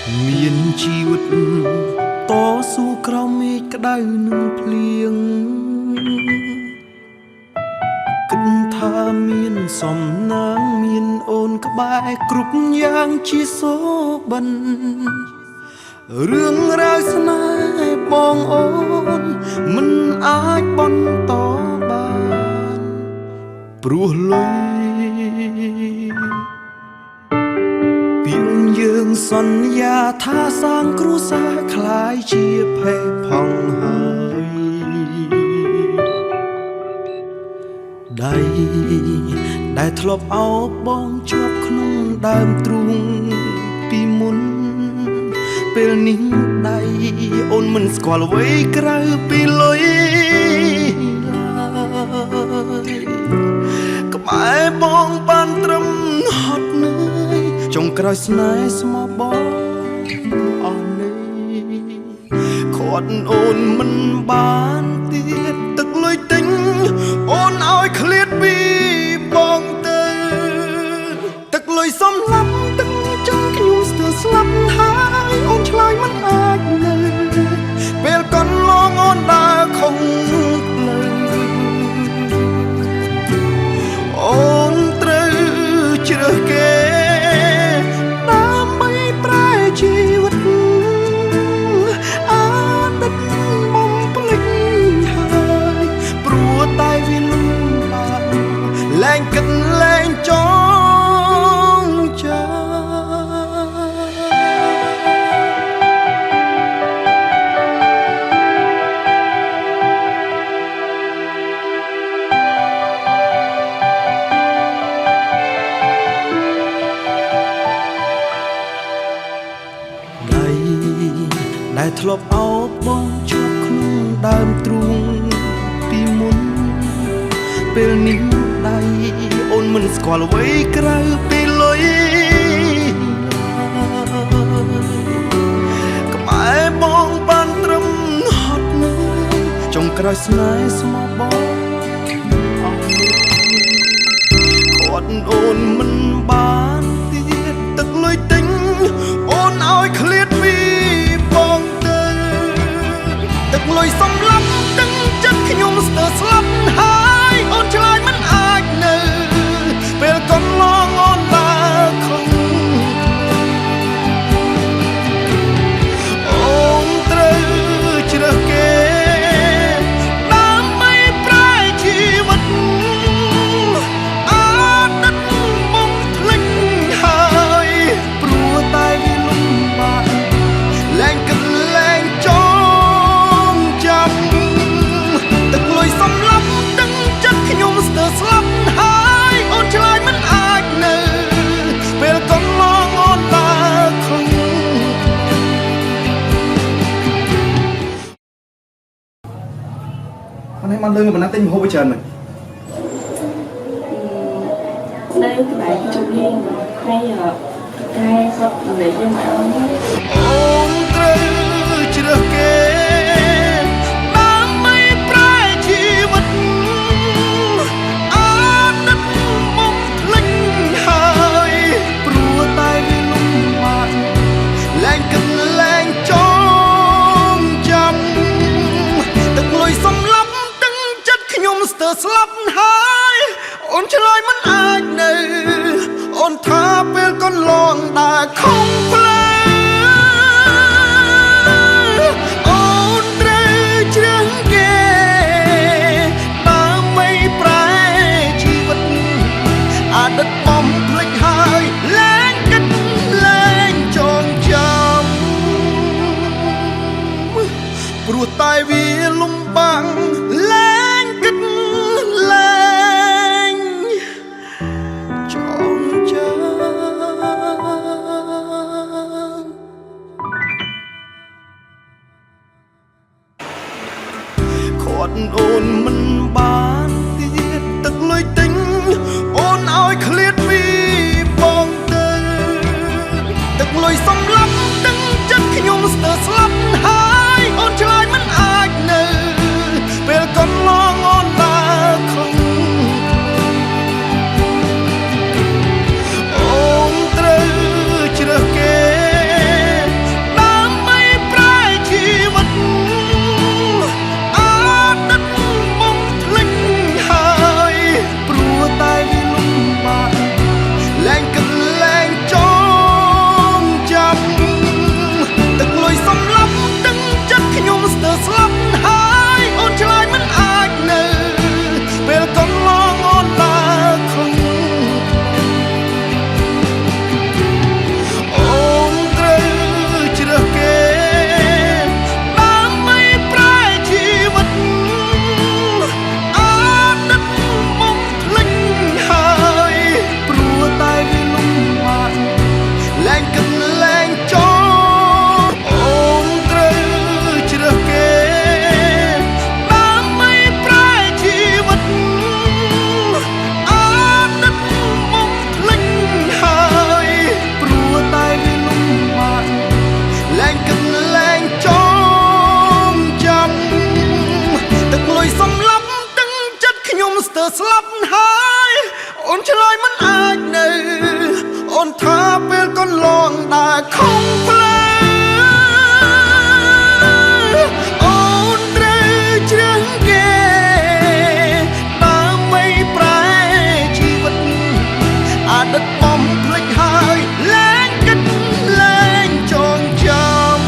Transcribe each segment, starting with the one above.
មានជីវិតតស៊ូក្រោមមេឃក្តៅនឹងភ្លៀងគិតថាមានសំណាងមានអូនក្បែរគ្រប់យ៉ាងជាសូបិនរឿងរ៉ាវស្នេហ៍បងអូនមិនអាចបន្តបានព្រោះលុយពីយើងសន្យាថាសាងគ្រួសារคล้ายជាភេទផងហើយដៃដែលធ្លាប់អោបបងជាប់ក្នុងដើមទ្រូងពីមុនពេលនេះដៃអូនមិនស្គាល់អ្វីក្រៅពីលុយក្បែរបងបានត្រឹមហត់នឿយចុងក្រោយស្នេហ៍ស្មោះបងអស់នេះខាត់អូនមិនបានទៀតទឹកលុយទិញអូនឲ្យឃ្លាតពីបងទៅទឹកលុយសំឡាប់ទឹកចឹងខ្ញុំស្ទើរស្លាប់ហើយអូនឆ្លើយមិនអាចនៅពេលកន្លងអូនដើរខំផ្លូវអូនត្រូវជ្រើសគេដើម្បីប្រែជីវិតអាទិត្យបំភ្លេចហើយព្រោះតែវាលំបាកលែងគិតលែងចងចាំដែលធ្លាប់អោបបងជាប់ក្នុងដើមទ្រូងពីមុនពេលនេះដៃអូនមិនស្គាល់អ្វីក្រៅពីលុយក្បែរបងបានត្រឹមហត់នឿយចុងក្រោយស្នេហ៍ស្មោះបងអស់ខាត់អូនមិនបានទៀតទឹកលុយទិញអូនឲ្យឃ្លាតពីទឹកលុយសំឡាប់ទឹកចិត្តខ្ញុំស្ទើរស្លាប់ហើយអូនឆ្លើយមិនអាចនៅពេលកន្លងអូនដើរខំអូនត្រូវជ្រើសគេដើម្បីប្រែជីវិតអាទិត្យបំភ្លេចហើយព្រោះតែវាលំបាកលែងគិតលែងចង់ទឹកលុយសំឡាប់ទឹកចិត្តខ្ញុំស្ទើរស្លាប់ហើយអូនឆ្លើយមិនអាចនៅពេលកន្លងអូនដើរខំអានេះមកលើប៉ុណ្ណាទិញម្ហូបឲ្យច្រើនមិននៅកន្លែងជុំលេងហើយតែគាត់និយាយយើងមកអូនត្រូវជ្រើសគេស្ទើរស្លាប់ហើយអូនឆ្លើយមិនអាចនៅអូនថាពេលកន្លងដើរខំផ្លូវអូនត្រូវជ្រើសគេដើម្បីប្រែជីវិតអតីតបំភ្លេចហើយលែងគិតលែងចងចាំព្រោះតែវាលំបាកអូនមិនបានទៀតទឹកលុយទិញអូនឲ្យឃ្លាតពីបងទៅទឹកលុយសំឡាប់ទឹកចិត្តខ្ញុំស្ទើរស្លាប់ហើយអូនឆ្លើយមិនអាចនៅពេលកន្លងអូនដើរខំអូនត្រូវជ្រើសគេ ខំផ្លើអូនត្រូវជ្រើសគេដើម្បីប្រែជីវិតអតីតបំភ្លេចហើយលែងគិតលែងចងចាំ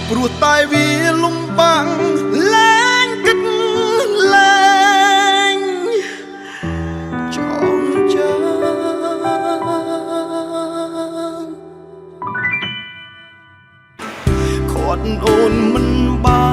ព្រោះតែវាលំបាំងលែងគិតលែងចងចាំខាត់អូនមិនបាន